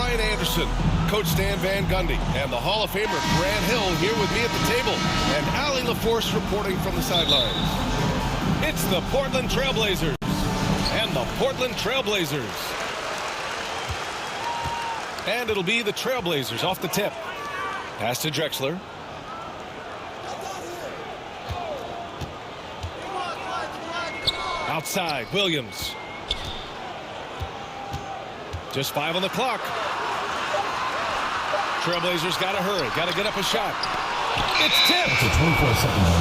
Brian Anderson, Coach Stan Van Gundy, and the Hall of Famer Grant Hill here with me at the table, and Allie LaForce reporting from the sidelines. It's the Portland Trailblazers and the Portland Trailblazers. And it'll be the Trailblazers off the tip. Pass to Drexler. Outside, Williams. Just 5 on the clock. Trailblazers got to hurry. Got to get up a shot. It's tipped.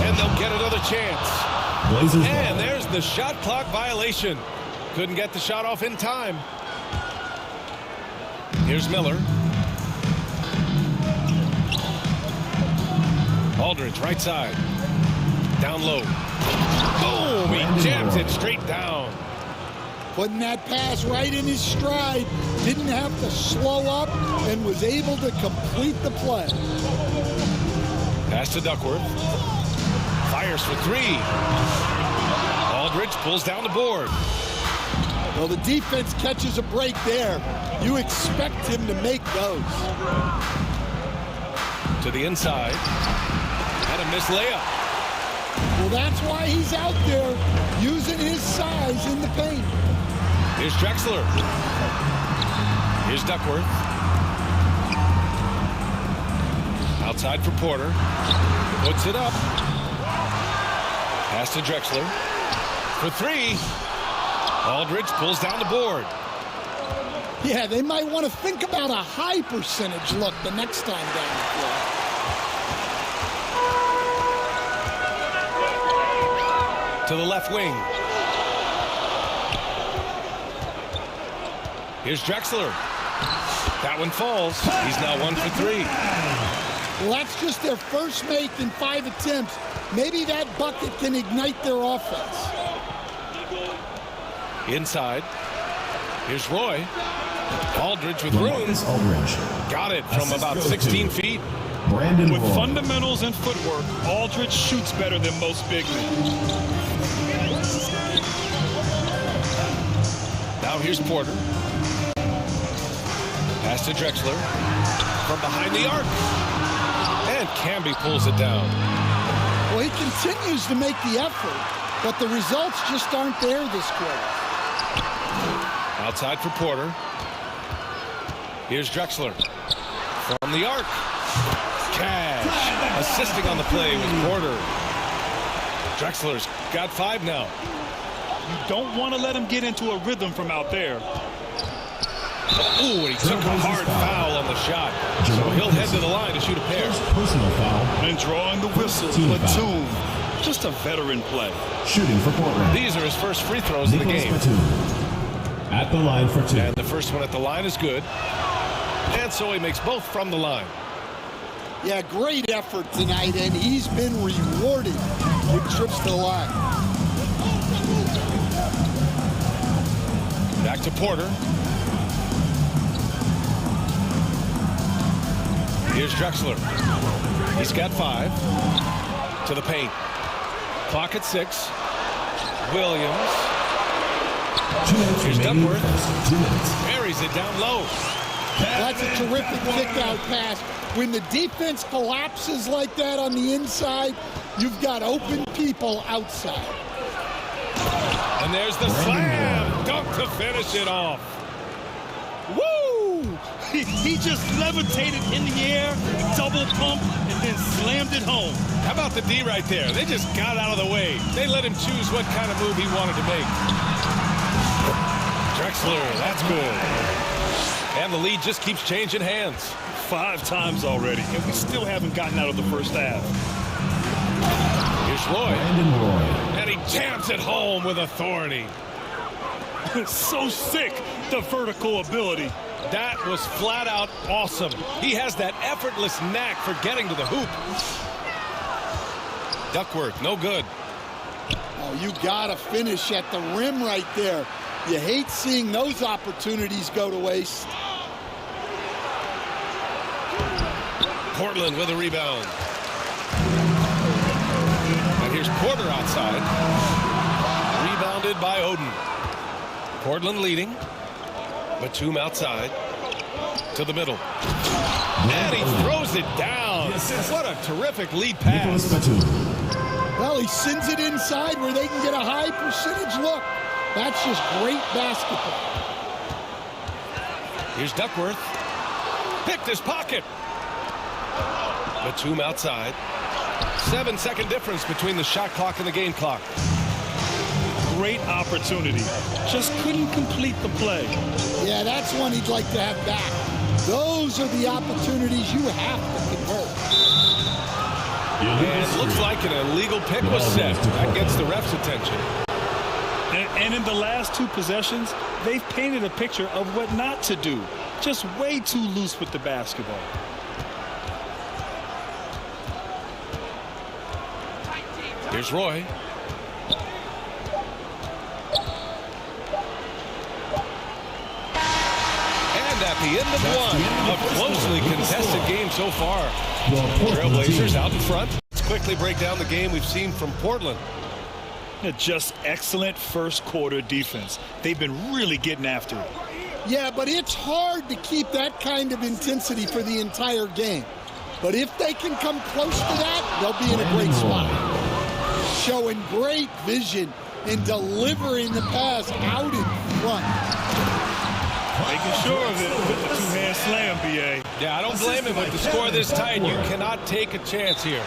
And they'll get another chance. And there's the shot clock violation. Couldn't get the shot off in time. Here's Miller. Aldridge, right side. Down low. Boom! He jams it straight down. Putting that pass right in his stride. Didn't have to slow up and was able to complete the play. Pass to Duckworth. Fires for 3. Aldridge pulls down the board. Well, the defense catches a break there. You expect him to make those. To the inside. And a missed layup. Well, that's why he's out there using his size in the paint. Here's Drexler. Here's Duckworth. Outside for Porter. Puts it up. Pass to Drexler. For 3. Aldridge pulls down the board. Yeah, they might want to think about a high percentage look the next time down the floor. To the left wing. Here's Drexler. That one falls. He's now 1 for 3. Well, that's just their first make in 5 attempts. Maybe that bucket can ignite their offense. Inside. Here's Roy. Aldridge with room. Got it from about 16 feet. With fundamentals and footwork, Aldridge shoots better than most big men. Now here's Porter. Pass to Drexler. From behind the arc. And Camby pulls it down. Well, he continues to make the effort, but the results just aren't there this quarter. Outside for Porter. Here's Drexler. From the arc. Cash. Assisting on the play with Porter. Drexler's got 5 now. You don't want to let him get into a rhythm from out there. Ooh, and he took a hard foul on the shot. So he'll head to the line to shoot a pair. Personal foul. And drawing the whistle. Platoon. Just a veteran play. Shooting for Portland. These are his first free throws of the game. At the line for 2. And the first one at the line is good. And so he makes both from the line. Yeah, great effort tonight, and he's been rewarded with trips to the line. Back to Porter. Here's Drexler. He's got 5. To the paint. Clock at 6. Williams. 2 minutes Here's remaining. Duckworth. 2 minutes. Buries it down low. That's a terrific kick-out pass. When the defense collapses like that on the inside, you've got open people outside. And there's the slam dunk to finish it off. Woo! He just levitated in the air, double pump, and then slammed it home. How about the D right there? They just got out of the way. They let him choose what kind of move he wanted to make. Drexler, that's good. And the lead just keeps changing hands. 5 times already, and we still haven't gotten out of the first half. Here's Roy. And he jams it home with authority. So sick, the vertical ability. That was flat out awesome. He has that effortless knack for getting to the hoop. Duckworth, no good. Oh, you gotta finish at the rim right there. You hate seeing those opportunities go to waste. Portland with a rebound. And here's Porter outside. Rebounded by Oden. Portland leading. Batum outside. To the middle. And he throws it down. What a terrific lead pass. Well, he sends it inside where they can get a high percentage look. That's just great basketball. Here's Duckworth. Picked his pocket. Batum outside. 7-second difference between the shot clock and the game clock. Great opportunity. Just couldn't complete the play. Yeah, that's one he'd like to have back. Those are the opportunities you have to convert. And it looks like an illegal pick was set. That gets the ref's attention. And in the last two possessions, they've painted a picture of what not to do. Just way too loose with the basketball. Here's Roy. And at the end of one, a closely contested game so far. Trailblazers out in front. Let's quickly break down the game we've seen from Portland. Just excellent first quarter defense. They've been really getting after it. Yeah, but it's hard to keep that kind of intensity for the entire game. But if they can come close to that, they'll be in a great spot. Showing great vision and delivering the pass out in front. Making sure of it with the two-hand slam, B.A. Yeah, I don't blame him. With the score this tight, you cannot take a chance here.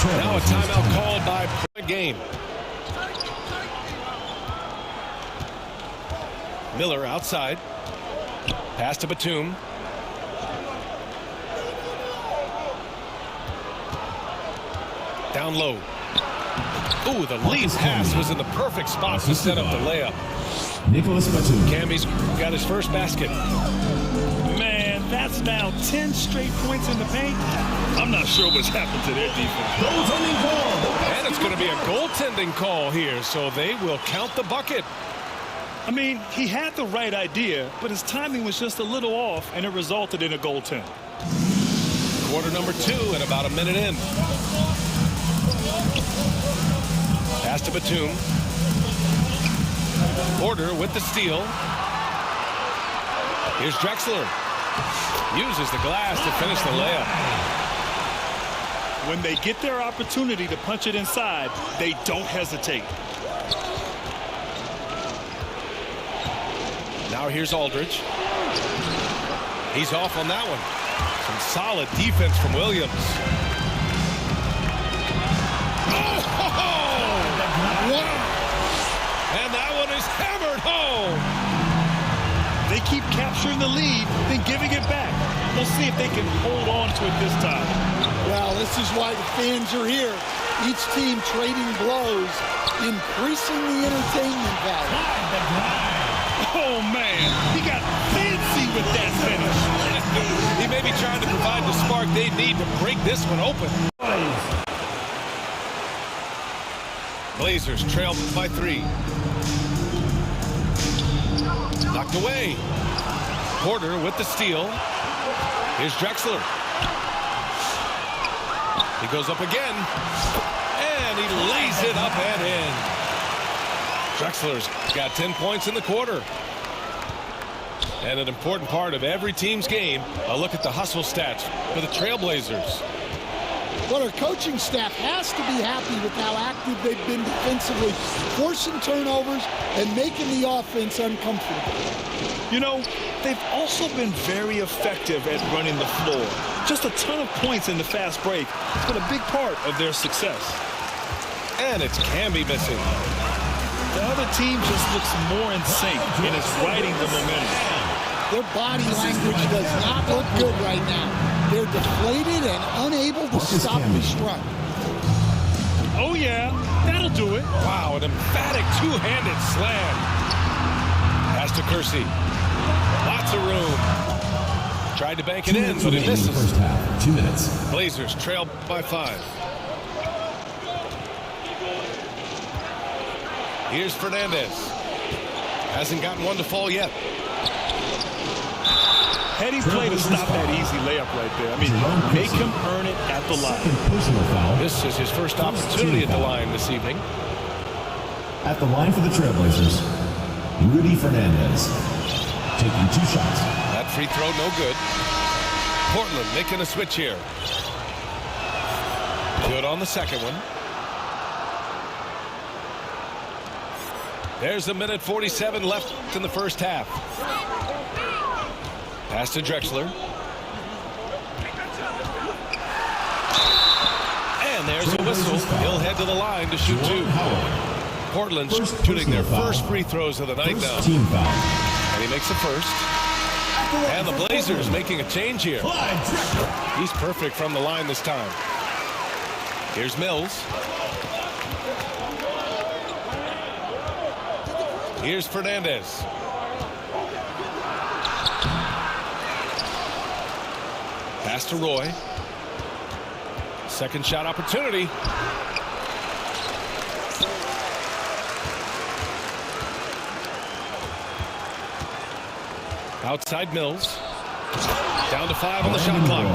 Now a timeout called by the game. Miller outside. Pass to Batum. Down low. Ooh, the lead pass was in the perfect spot to set up the layup. Nicholas Batum. Cammy's got his first basket. Man, that's now 10 straight points in the paint. I'm not sure what's happened to their defense. And it's going to be a goaltending call here, so they will count the bucket. I mean, he had the right idea, but his timing was just a little off, and it resulted in a goaltend. Quarter number 2 and about a minute in. Pass to Batum. Porter with the steal. Here's Drexler. Uses the glass to finish the layup. When they get their opportunity to punch it inside, they don't hesitate. Now here's Aldridge. He's off on that one. Some solid defense from Williams. And that one is hammered home. They keep capturing the lead, then giving it back. We'll see if they can hold on to it this time. Well, this is why the fans are here. Each team trading blows, increasing the entertainment value. Oh, man. He got fancy with that finish. He may be trying to provide the spark they need to break this one open. Blazers trail by 3. Knocked away. Porter with the steal. Here's Drexler. He goes up again. And he lays it up and in. Drexler's got 10 points in the quarter. And an important part of every team's game, a look at the hustle stats for the Trailblazers. But our coaching staff has to be happy with how active they've been defensively, forcing turnovers and making the offense uncomfortable. You know, they've also been very effective at running the floor. Just a ton of points in the fast break. It's been a big part of their success. And it's Camby missing. The other team just looks more in sync and is riding the momentum. Their body language does not look good right now. They're deflated and unable to stop this run. Oh, yeah, that'll do it. Wow, an emphatic two-handed slam. Pass to Kersey. Lots of room. Tried to bank it in, but it misses. First half, 2 minutes. Blazers trail by 5. Here's Fernandez. Hasn't gotten one to fall yet. Heady play to stop that easy layup right there. I mean, make him earn it at the line. Personal foul. This is his first opportunity at the line this evening. At the line for the Trailblazers, Rudy Fernandez. Taking 2 shots. At free throw, no good. Portland making a switch here. Good on the second one. There's a minute 47 left in the first half. Pass to Drexler. And there's a whistle. He'll head to the line to shoot two. Portland's shooting their first free throws of the night now. And he makes a first. And the Blazers making a change here. He's perfect from the line this time. Here's Mills. Here's Fernandez. Pass to Roy. Second shot opportunity. Outside Mills. Down to 5 on the shot clock.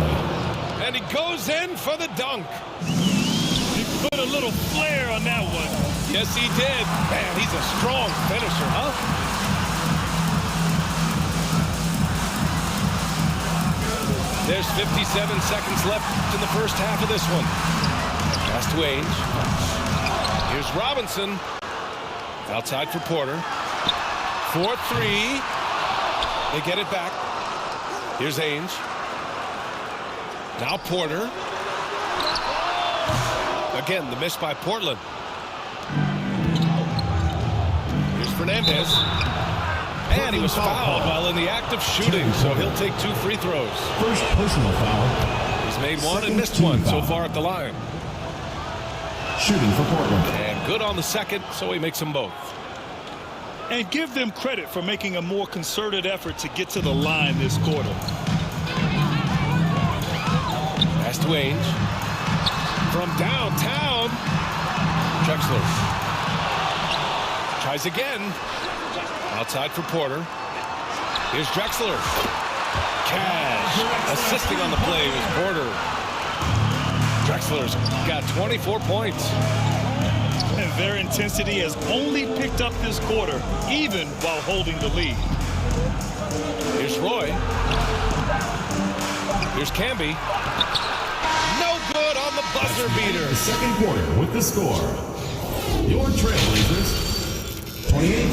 And he goes in for the dunk. He put a little flair on that one. Yes, he did. Man, he's a strong finisher, huh? There's 57 seconds left in the first half of this one. Pass to Ainge. Here's Robinson. Outside for Porter. 4-3. They get it back. Here's Ainge. Now Porter. Again, the miss by Portland. Here's Fernandez. And he was fouled while in the act of shooting, so he'll take 2 free throws. First personal foul. He's made one and missed one so far at the line. Shooting for Portland. And good on the second, so he makes them both. And give them credit for making a more concerted effort to get to the line this quarter. Pass to Ainge. From downtown, Drexler. Tries again. Outside for Porter. Here's Drexler. Cash. Assisting on the play was Porter. Drexler's got 24 points. And their intensity has only picked up this quarter, even while holding the lead. Here's Roy. Here's Camby. No good on the buzzer beater. The second quarter with the score. Your Trailblazers, 28.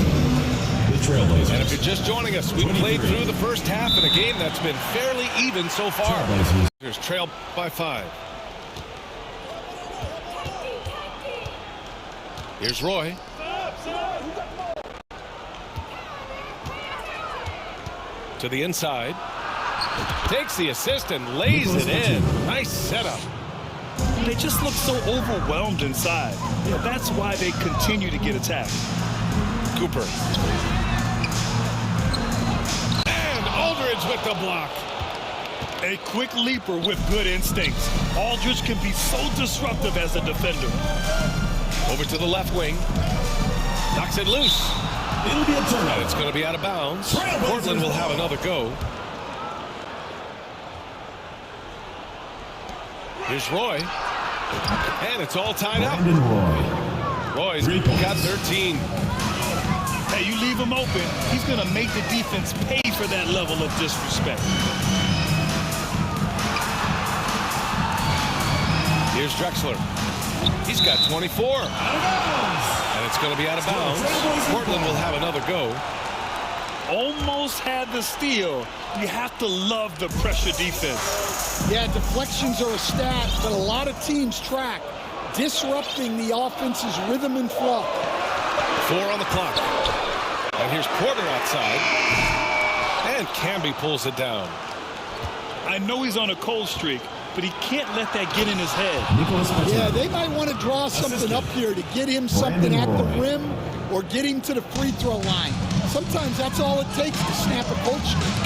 The Trailblazers. And if you're just joining us, we played through the first half in a game that's been fairly even so far. There's trail by 5. Here's Roy. To the inside. Takes the assist and lays it in. Nice setup. They just look so overwhelmed inside. Yeah, that's why they continue to get attacked. Cooper. And Aldridge with the block. A quick leaper with good instincts. Aldridge can be so disruptive as a defender. Over to the left wing. Knocks it loose. It'll be a turnover. And it's going to be out of bounds. Portland will have another go. Here's Roy. And it's all tied up. Roy's got 13. Hey, you leave him open, he's going to make the defense pay for that level of disrespect. Here's Drexler. He's got 24. And it's going to be out of bounds. Portland will have another go. Almost had the steal. You have to love the pressure defense. Yeah, deflections are a stat that a lot of teams track. Disrupting the offense's rhythm and flow. 4 on the clock. And here's Porter outside. And Camby pulls it down. I know he's on a cold streak, but he can't let that get in his head. Yeah, they might want to draw something up here to get him something at the rim or get him to the free throw line. Sometimes that's all it takes to snap a cold streak.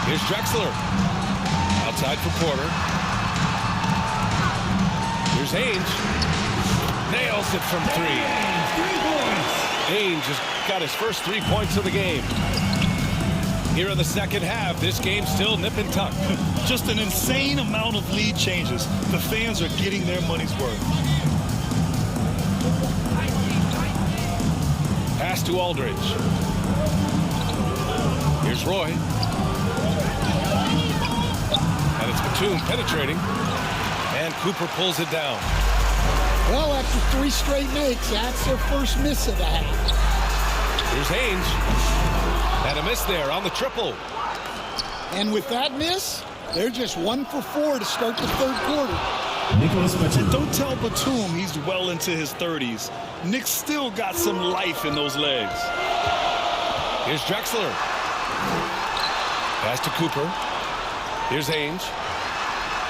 Here's Drexler. Outside for Porter. Here's Ainge. Nails it from 3. Ainge has got his first 3 points of the game. Here in the second half, this game's still nip and tuck. Just an insane amount of lead changes. The fans are getting their money's worth. Pass to Aldridge. Here's Roy. Batum penetrating. And Cooper pulls it down. Well, after 3 straight makes, that's their first miss of the half. Here's Haynes. And a miss there on the triple. And with that miss, they're just 1 for 4 to start the third quarter. Nicholas Batum. Don't tell Batum he's well into his 30s. Nick still got some life in those legs. Here's Drexler. Pass to Cooper. Here's Haynes.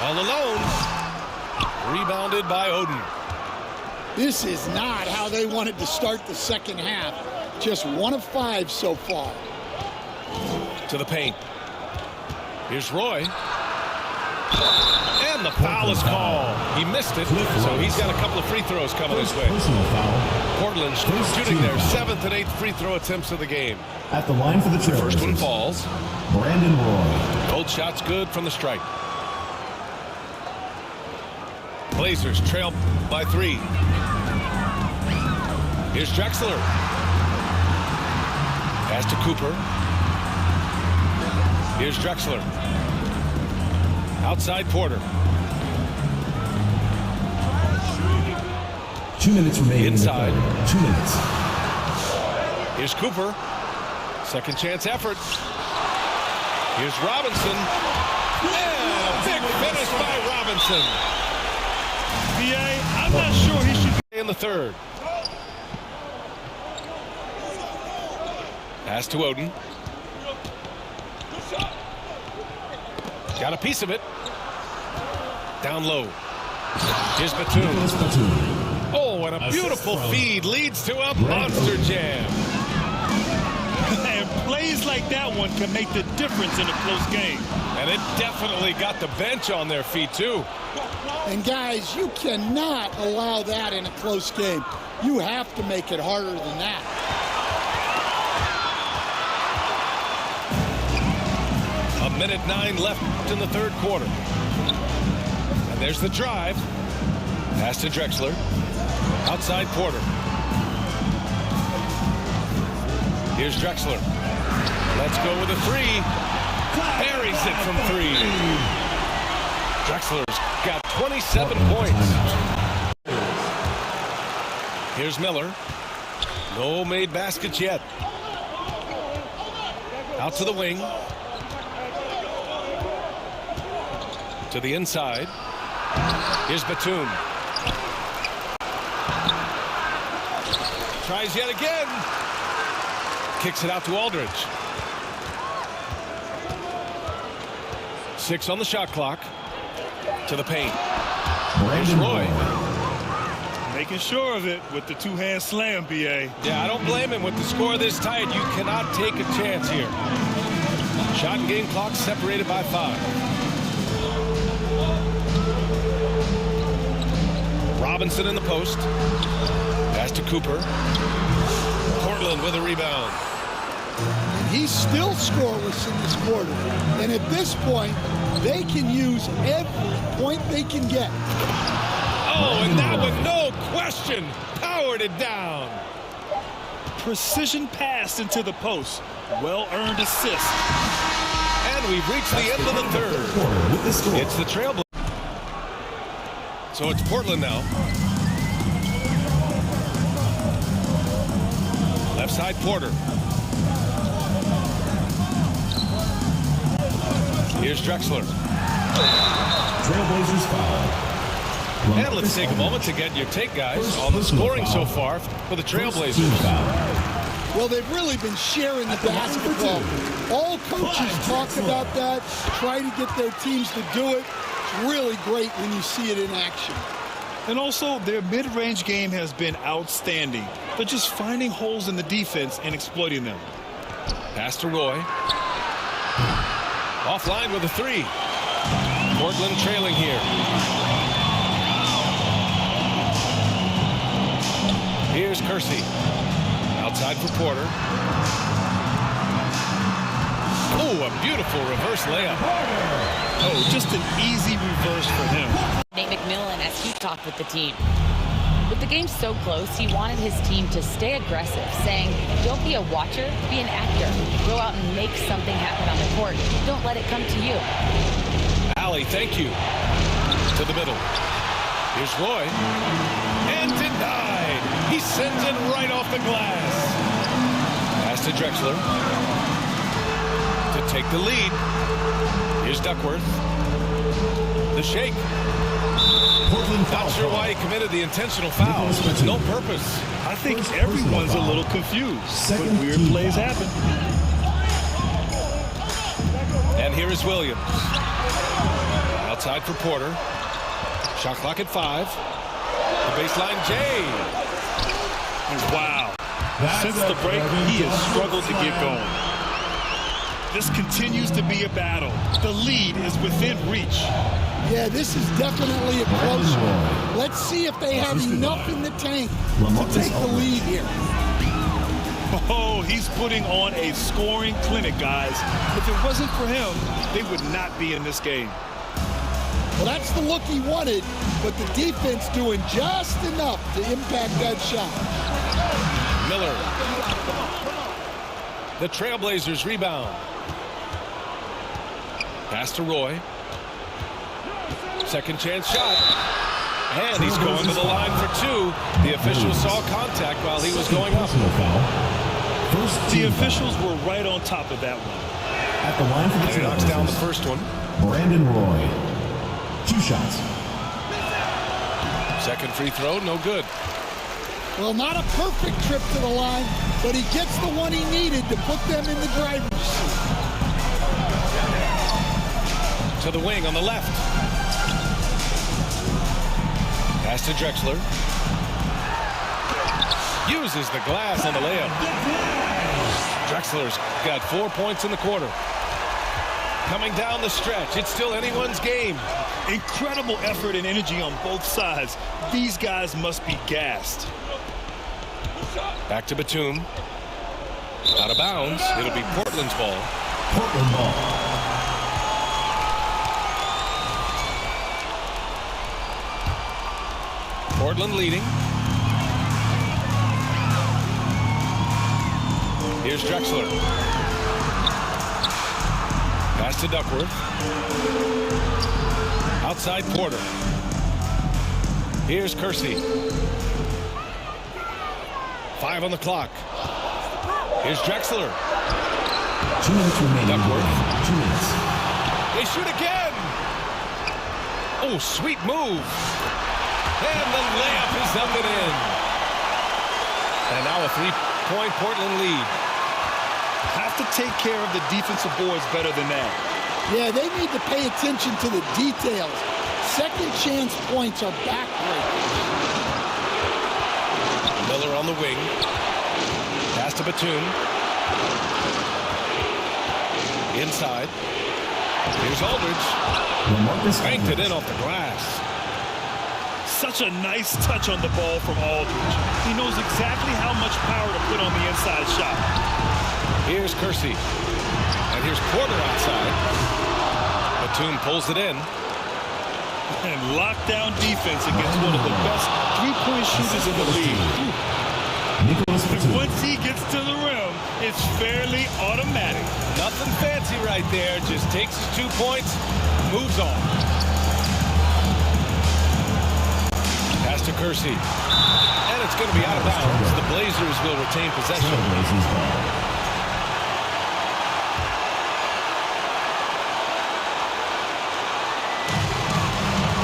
All alone. Rebounded by Oden. This is not how they wanted to start the second half. Just 1 of 5 so far. To the paint. Here's Roy. And the foul is called. He missed it, so he's got a couple of free throws coming his way. Personal foul. Portland shooting their 7th and 8th free throw attempts of the game. At the line for the Trailblazers. First one falls. Brandon Roy. Both shots good from the stripe. Blazers trail by 3. Here's Drexler. Pass to Cooper. Here's Drexler. Outside Porter. 2 minutes remaining. Inside. 2 minutes. Here's Cooper. Second chance effort. Here's Robinson. And a big finish by Robinson. I'm not sure he should be in the third. Pass to Oden. Got a piece of it. Down low. Here's Batum. Oh, and a beautiful feed leads to a monster jam. And plays like that one can make the difference in a close game. And it definitely got the bench on their feet, too. And, guys, you cannot allow that in a close game. You have to make it harder than that. A minute 9 left in the third quarter. And there's the drive. Pass to Drexler. Outside Porter. Here's Drexler. Let's go with a 3. Buries it from 3. Drexler's got 27 points. Here's Miller. No made baskets yet. Out to the wing. To the inside. Here's Batum. Tries yet again. Kicks it out to Aldridge. 6 on the shot clock. To the paint. Here's Roy. Making sure of it with the 2-hand slam, B.A. Yeah, I don't blame him. With the score this tight, you cannot take a chance here. Shot and game clock separated by 5. Robinson in the post. Pass to Cooper. Portland with a rebound. He's still scoreless in this quarter. And at this point, they can use every point they can get. Oh, and that one, no question, powered it down. Precision pass into the post. Well-earned assist. And we've reached the end of the third. It's the Trailblazers. So it's Portland now. Left side Porter. Here's Drexler. Trailblazers foul. And let's take a moment to get your take, guys, on the scoring so far for the Trailblazers. Well, they've really been sharing the basketball. All coaches talk about that, try to get their teams to do it. It's really great when you see it in action. And also, their mid-range game has been outstanding. They're just finding holes in the defense and exploiting them. Pass to Roy. Offline with a 3. Portland trailing here. Here's Kersey. Outside for Porter. Oh, a beautiful reverse layup. Oh, just an easy reverse for him. Nate McMillan, as he talked with the team. With the game so close, he wanted his team to stay aggressive, saying, don't be a watcher, be an actor. Go out and make something happen on the court. Don't let it come to you. Allie, thank you. To the middle. Here's Roy. And denied. He sends it right off the glass. Pass to Drexler. To take the lead. Here's Duckworth. The shake. Not sure why he committed the intentional foul. It's no purpose. I think everyone's a little confused, but weird plays happen. And here is Williams. Outside for Porter. Shot clock at 5. The baseline, Jay. Wow. Since the break, he has struggled to get going. This continues to be a battle. The lead is within reach. Yeah, this is definitely a close one. Let's see if they have enough in the tank to take the lead here. Oh, he's putting on a scoring clinic, guys. If it wasn't for him, they would not be in this game. Well, that's the look he wanted, but the defense doing just enough to impact that shot. Miller. The Trailblazers rebound. Pass to Roy. Second chance shot. And he's going to the line for 2. The official saw contact while he was going up. The officials were right on top of that one. At the line for the He knocks down the first one. Brandon Roy. 2 shots. Second free throw, no good. Well, not a perfect trip to the line, but he gets the one he needed to put them in the driver's seat. To the wing on the left. Pass to Drexler. Uses the glass on the layup. Drexler's got 4 points in the quarter. Coming down the stretch, it's still anyone's game. Incredible effort and energy on both sides. These guys must be gassed. Back to Batum. Out of bounds. It'll be Portland's ball. Portland ball. Portland leading. Here's Drexler. Pass to Duckworth. Outside Porter. Here's Kersey. 5 on the clock. Here's Drexler. 2 minutes remaining. Duckworth. 2 minutes. They shoot again. Oh, sweet move. And the layup is up and in. And now a 3-point Portland lead. Have to take care of the defensive boards better than that. Yeah, they need to pay attention to the details. Second chance points are backbreakers. Miller on the wing. Pass to Batum. Inside. Here's Aldridge. Banked it in off the glass. Such a nice touch on the ball from Aldridge. He knows exactly how much power to put on the inside shot. Here's Kersey. And here's Porter outside. Batum pulls it in. And lockdown defense against one of the best three-point shooters in the league. And once he gets to the rim, it's fairly automatic. Nothing fancy right there. Just takes his 2 points, moves on. Pass to Kersey. And it's going to be out of bounds. The Blazers will retain possession.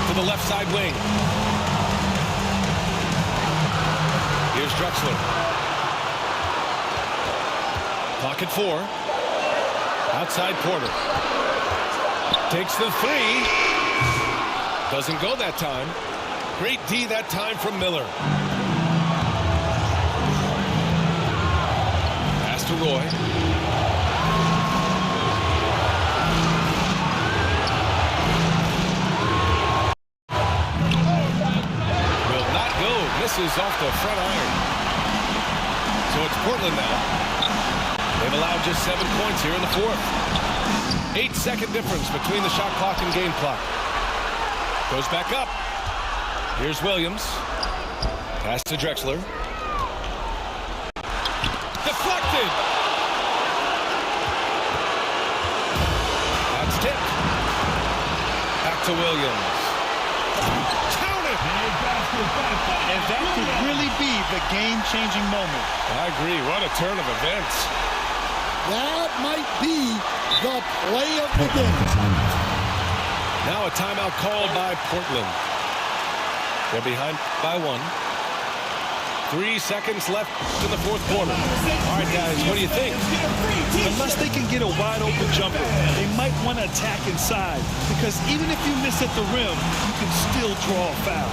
To the left side wing. Here's Drexler. Clock at 4. Outside Porter. Takes the 3. Doesn't go that time. Great D that time from Miller. Pass to Roy. Will not go. Misses off the front iron. So it's Portland now. They've allowed just 7 points here in the fourth. 8-second difference between the shot clock and game clock. Goes back up. Here's Williams. Pass to Drexler. Deflected. That's tipped. to Williams. Count it! And that could really be the game-changing moment. I agree. What a turn of events. That might be the play of the game. Now a timeout called by Portland. They're behind by 1. 3 seconds left in the fourth quarter. All right, guys, what do you think? Unless they can get a wide-open jumper, they might want to attack inside, because even if you miss at the rim, you can still draw a foul.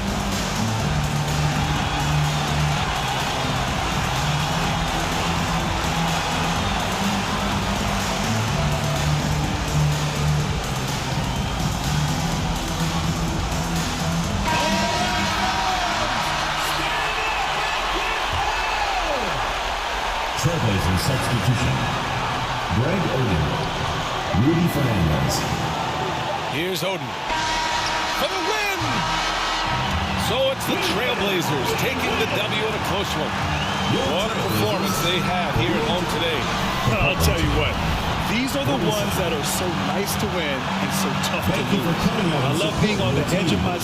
Trailblazers substitution. Greg Oden. Rudy Fernandez. Here's Oden for the win! So it's the Trailblazers taking the W in a close one. What a performance they have here at home today. I'll tell you what, these are the ones that are so nice to win and so tough to lose. I love being on the edge of my...